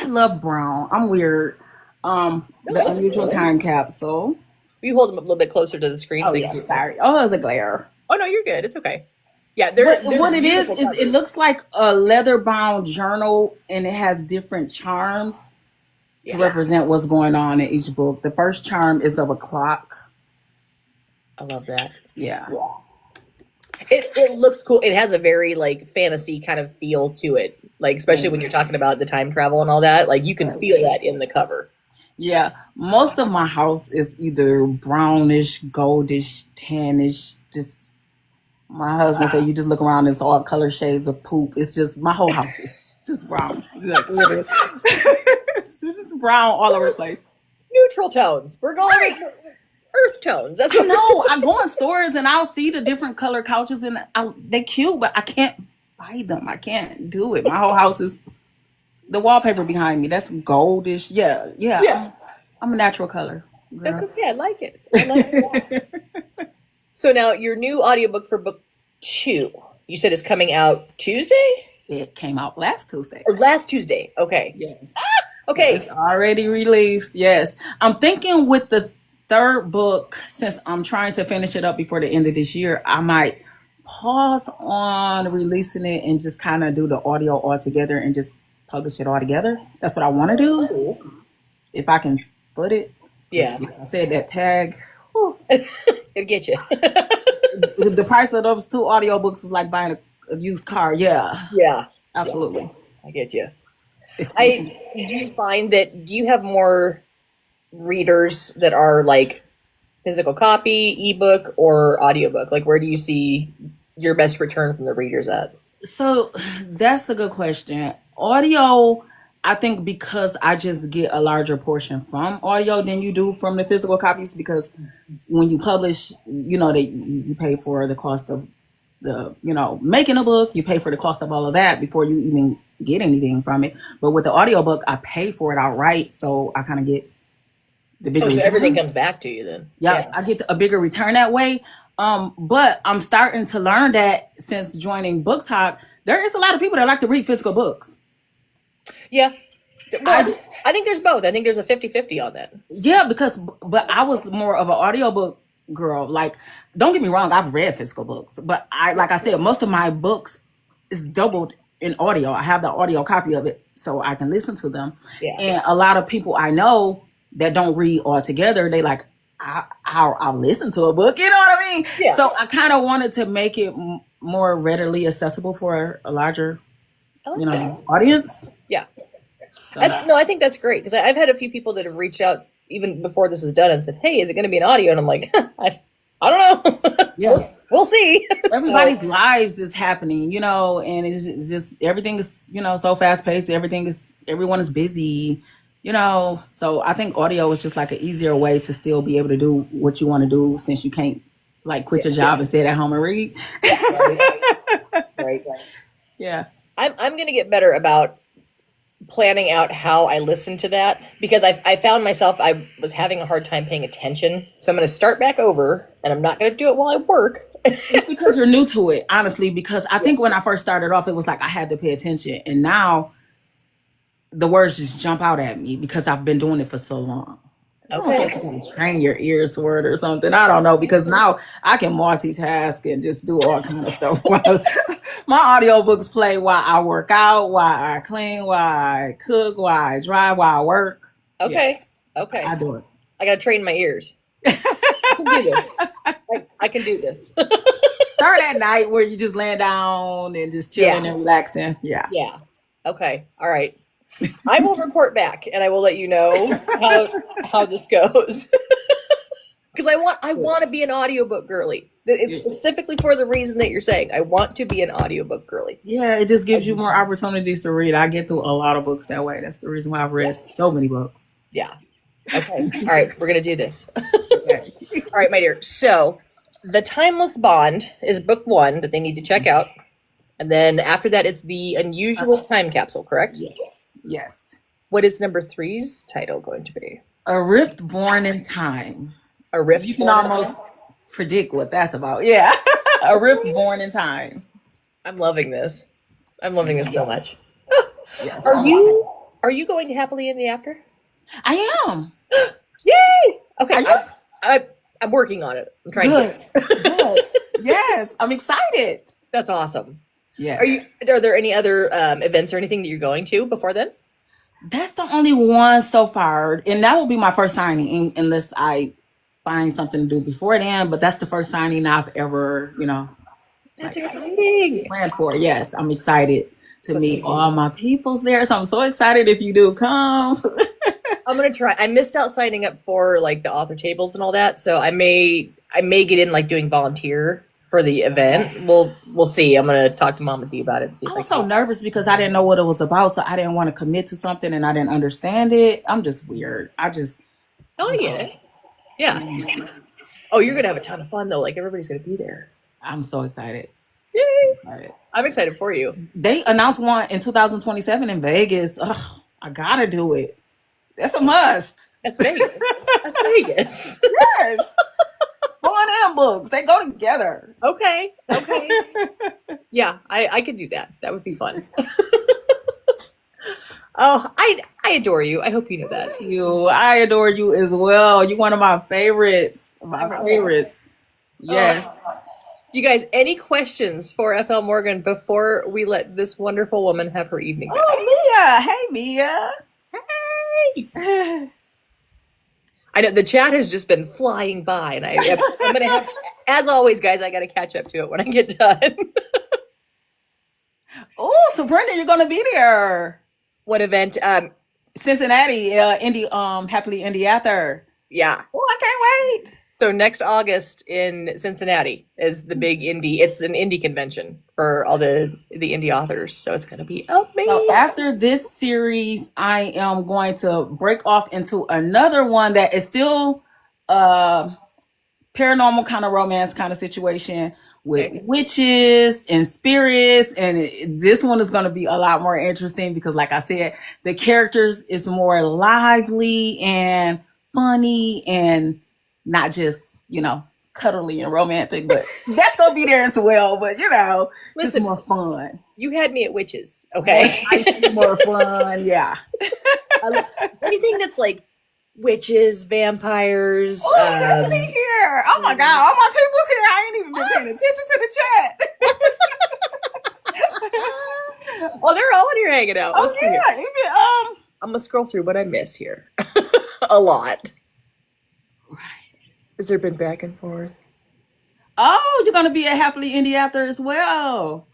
S2: love brown. I'm weird. The
S1: that's
S2: Unusual
S1: cool.
S2: Time Capsule.
S1: Will you hold them a little bit closer to the screen?
S2: Oh,
S1: so they
S2: yeah,
S1: can see?
S2: sorry. Oh, it's a glare.
S1: Oh, no, you're good. It's okay. Yeah,
S2: What it is it looks like a leather bound journal, and it has different charms to represent what's going on in each book. The first charm is of a clock.
S1: I love that.
S2: Yeah.
S1: It looks cool. It has a very like fantasy kind of feel to it. Like especially when you're talking about the time travel and all that. Like you can feel that in the cover.
S2: Yeah. Most of my house is either brownish, goldish, tannish. Just my husband said you just look around, it's all color shades of poop. It's just my whole house is just brown. Like literally. It's just brown all over the place.
S1: Neutral tones. We're going earth tones. That's what
S2: I go in stores and I'll see the different color couches and they cute, but I can't buy them. I can't do it. My whole house is the wallpaper behind me. That's goldish. Yeah. I'm a natural color. Girl.
S1: That's okay. I like it. I like it. So now your new audiobook for book 2, you said is coming out Tuesday?
S2: It came out last Tuesday.
S1: Or last Tuesday. Okay.
S2: Yes.
S1: Okay.
S2: It's already released. Yes. I'm thinking with the third book, since I'm trying to finish it up before the end of this year, I might pause on releasing it and just kind of do the audio all together and just publish it all together. That's what I want to do. If I can foot it.
S1: Yeah.
S2: Like I said, that tag.
S1: It'll get you.
S2: The price of those 2 audiobooks is like buying a used car. Yeah.
S1: Yeah.
S2: Absolutely.
S1: Yeah. I get you. Do you find that, do you have more readers that are like physical copy, ebook, or audiobook? Like, where do you see your best return from the readers at?
S2: So that's a good question. Audio, I think because I just get a larger portion from audio than you do from the physical copies, because when you publish, you pay for the cost of the, making a book, you pay for the cost of all of that before you even get anything from it. But with the audiobook, I pay for it outright. So I kind of get the bigger
S1: so everything comes back to you then.
S2: Yeah, I get a bigger return that way. But I'm starting to learn that since joining Book Talk, there is a lot of people that like to read physical books.
S1: Yeah. Well, I think there's both. I think there's a 50-50 on that.
S2: Yeah, but I was more of an audiobook girl. Like, don't get me wrong, I've read physical books, but like I said, most of my books is doubled in audio. I have the audio copy of it so I can listen to them. Yeah. And a lot of people I know that don't read all together, they like, I'll listen to a book, you know what I mean? Yeah. So I kind of wanted to make it more readily accessible for a larger, audience.
S1: Yeah. So. I think that's great, because I've had a few people that have reached out even before this is done and said, hey, is it going to be an audio? And I'm like, I don't know. Yeah. We'll see.
S2: Everybody's lives is happening, and it's just, everything is, so fast paced. Everyone is busy. So I think audio is just like an easier way to still be able to do what you want to do, since you can't like quit your job and sit at home and read.
S1: Right.
S2: Yeah.
S1: I'm going to get better about planning out how I listen to that, because I found myself, I was having a hard time paying attention. So I'm going to start back over, and I'm not going to do it while I work.
S2: It's because you're new to it, honestly, because I think when I first started off, it was like I had to pay attention. And now the words just jump out at me because I've been doing it for so long. It's almost like you gotta train your ears for it or something. I don't know, because now I can multitask and just do all kind of stuff. My audiobooks play while I work out, while I clean, while I cook, while I drive, while I work.
S1: Okay. Yeah. Okay.
S2: I do it.
S1: I gotta train my ears. I can do this. I can do this.
S2: Start at night where you just laying down and just chilling and relaxing. Yeah.
S1: Yeah. Okay. All right. I will report back, and I will let you know how this goes. Because I want to be an audiobook girly. It's specifically for the reason that you're saying. I want to be an audiobook girly.
S2: Yeah, it just gives you more opportunities to read. I get through a lot of books that way. That's the reason why I've read so many books.
S1: Yeah. Okay. All right. We're going to do this. Okay. All right, my dear. So The Timeless Bond is book 1 that they need to check out. And then after that, it's The Unusual Time Capsule, correct?
S2: Yes.
S1: What is number 3's title going to be?
S2: A Rift Born in Time.
S1: A Rift.
S2: You can almost predict what that's about. Yeah. A Rift Born in Time.
S1: I'm loving this. I'm loving this so much. Yeah. Are you going to Happily in the After?
S2: I am.
S1: Yay! Okay. I'm working on it. I'm trying
S2: to. Good. Yes. I'm excited.
S1: That's awesome.
S2: Yeah.
S1: Are there any other events or anything that you're going to before then?
S2: That's the only one so far, and that will be my first signing, unless I find something to do before then. But that's the first signing I've ever,
S1: That's exciting.
S2: Planned for. Yes, I'm excited to meet all my peoples there. So I'm so excited if you do come.
S1: I'm gonna try. I missed out signing up for like the author tables and all that, so I may get in like doing volunteer for the event. We'll see. I'm gonna talk to Mama D about it and see if
S2: I
S1: I
S2: was so
S1: can.
S2: nervous because I didn't know what it was about, so I didn't want to commit to something and I didn't understand it. I'm just weird.
S1: Oh, I get it. Yeah. Oh, you're gonna have a ton of fun though. Like everybody's gonna be there.
S2: I'm so excited.
S1: Yay! I'm excited for you.
S2: They announced one in 2027 in Vegas. Ugh, I gotta do it. That's a must.
S1: That's Vegas. That's Vegas.
S2: Yes. Fun and books. They go together.
S1: Okay. Yeah, I could do that. That would be fun. Oh, I adore you. I hope you know that.
S2: I adore you as well. You're one of my favorites. My favorites. Yes.
S1: You guys, any questions for FL Morgan before we let this wonderful woman have her evening?
S2: Oh, Mia. Hey, Mia.
S1: Hey. I know the chat has just been flying by, and I'm going to have, as always, guys, I got to catch up to it when I get done.
S2: Oh, so Brenda, you're going to be there.
S1: What event?
S2: Cincinnati, Happily Indie Author.
S1: Yeah.
S2: Oh, I can't wait.
S1: So next August in Cincinnati is the big indie. It's an indie convention for all the indie authors. So it's going to be amazing.
S2: So after this series, I am going to break off into another one that is still paranormal kind of romance kind of situation with witches and spirits. And this one is going to be a lot more interesting because, like I said, the characters is more lively and funny and not just, cuddly and romantic, but that's going to be there as well. But,
S1: Listen,
S2: just more fun.
S1: You had me at witches, okay?
S2: More fun, yeah.
S1: Anything that's like witches, vampires.
S2: What's happening here? Oh my God, all my people's here. I ain't even been paying attention to the chat.
S1: Oh, they're all in here hanging out.
S2: Let's see. Even,
S1: I'm gonna scroll through what I miss here. A lot.
S2: Right.
S1: Has there been back and forth?
S2: Oh, you're gonna be a Happily Indie Author as well.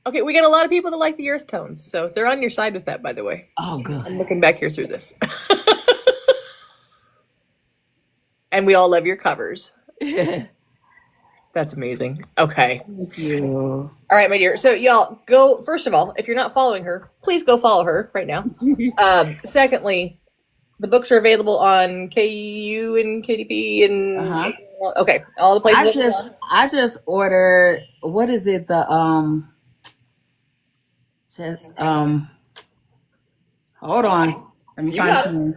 S1: Okay, we got a lot of people that like the earth tones, so they're on your side with that, by the way.
S2: Oh, good.
S1: I'm looking back here through this. And we all love your covers. That's amazing. Okay.
S2: Thank you.
S1: All right, my dear. So y'all go, first of all, if you're not following her, please go follow her right now. Secondly, the books are available on KU and KDP and okay, all the places.
S2: I just ordered, what is it? Hold on. Let me find it.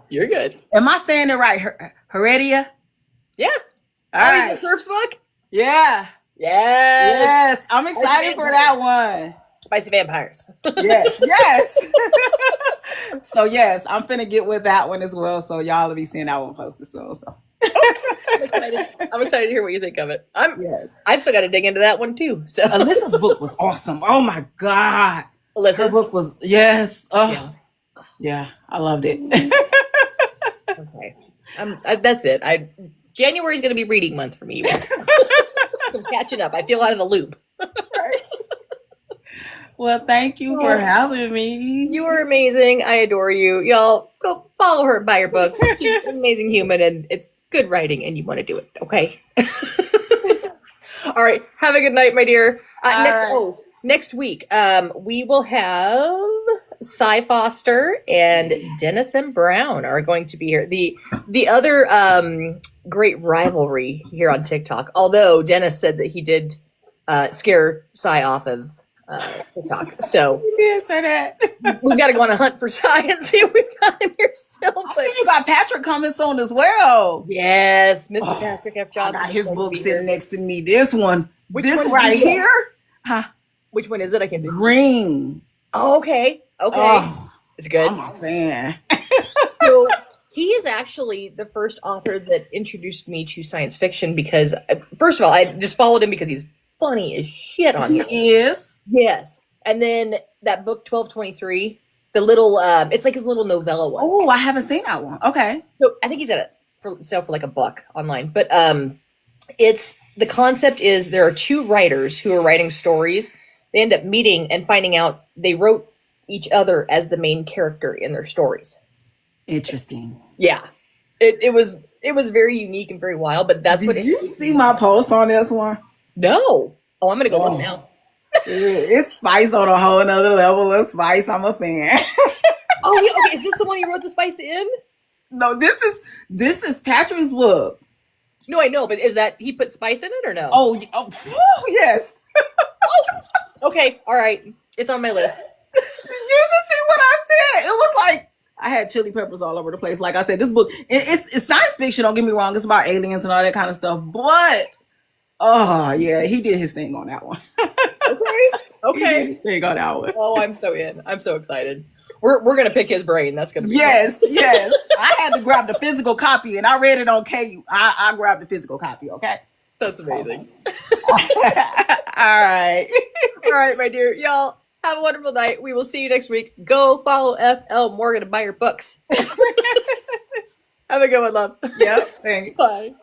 S1: You're good.
S2: Am I saying it right? Heredia?
S1: Yeah.
S2: All right.
S1: The Surf's book?
S2: Yeah. Yes. I'm excited for that one.
S1: Spicy Vampires.
S2: Yes. So yes, I'm finna get with that one as well. So y'all will be seeing that one posted soon. So
S1: I'm excited to hear what you think of it. I've still got to dig into that one too. So
S2: Alyssa's book was awesome. Oh my God. Her book was yeah, I loved it.
S1: Okay. That's it. January is going to be reading month for me. I'm catching up. I feel out of the loop.
S2: Right. Well, thank you for having me.
S1: You are amazing. I adore you. Y'all go follow her and buy her book. She's an amazing human and it's good writing and you want to do it. Okay. All right. Have a good night, my dear. Next week, we will have Cy Foster and Dennis M. Brown are going to be here. The other great rivalry here on TikTok, although Dennis said that he did scare Cy off of TikTok. So
S2: you did say that.
S1: We've got to go on a hunt for Cy and see if we've got him here still.
S2: I see you got Patrick coming soon as well.
S1: Yes, Mr. Patrick F. Johnson.
S2: I got his book sitting next to me. This one.
S1: This one
S2: right here. Huh?
S1: Which one is it? I can't see.
S2: Green.
S1: Oh, okay. It's good.
S2: I'm a fan.
S1: So he is actually the first author that introduced me to science fiction because, first of all, I just followed him because he's funny as shit on
S2: He is.
S1: Yes. And then that book 1223, the little, it's like his little novella one.
S2: Oh, I haven't seen that one. Okay.
S1: So I think he's at it for sale for like $1 online. But the concept is there are two writers who are writing stories. They end up meeting and finding out they wrote each other as the main character in their stories.
S2: Interesting.
S1: Yeah. It was very unique and very wild, but that's
S2: Did you see my post on this one?
S1: No. Oh, I'm gonna go look
S2: Oh,
S1: now.
S2: it's spice on a whole nother level of spice. I'm a fan.
S1: Oh yeah. Okay. Is this the one you wrote the spice in?
S2: No, this is Patrick's book.
S1: No, I know, but is that he put spice in it or no?
S2: Oh, yes.
S1: Okay. All right. It's on my list.
S2: You should see what I said. It was like I had chili peppers all over the place. Like I said, this book it's science fiction. Don't get me wrong. It's about aliens and all that kind of stuff. But oh yeah, he did his thing on that one.
S1: Okay.
S2: He did
S1: Okay.
S2: his thing on that one.
S1: Oh, I'm so in. I'm so excited. We're gonna pick his brain. That's gonna be fun.
S2: Yes, yes. I had to grab the physical copy, and I read it on KU. I grabbed the physical copy. Okay.
S1: That's
S2: So,
S1: amazing.
S2: all right.
S1: All right, my dear. Y'all have a wonderful night. We will see you next week. Go follow FL Morgan and buy your books. Have a good one, love.
S2: Yep. Thanks.
S1: Bye.